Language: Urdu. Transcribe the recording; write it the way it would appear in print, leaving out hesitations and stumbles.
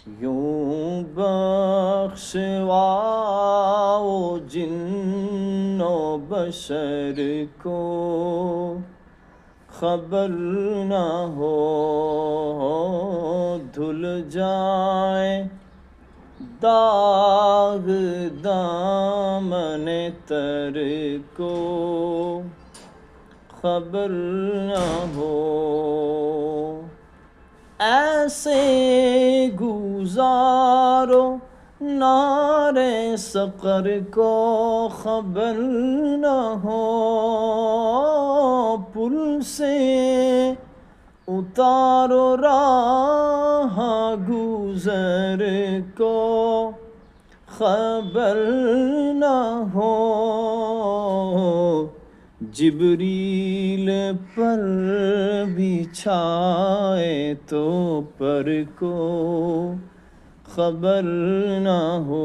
یوں بخشواؤ جن و بشر کو خبر نہ ہو دھل جائے داغ دامن تر کو خبر نہ ہو ایسے گزارو نار سقر کو خبر نہ ہو پل سے اتارو راہ گزر کو خبر نہ ہو جبریل پر بچھائے تو پر کو خبر نہ ہو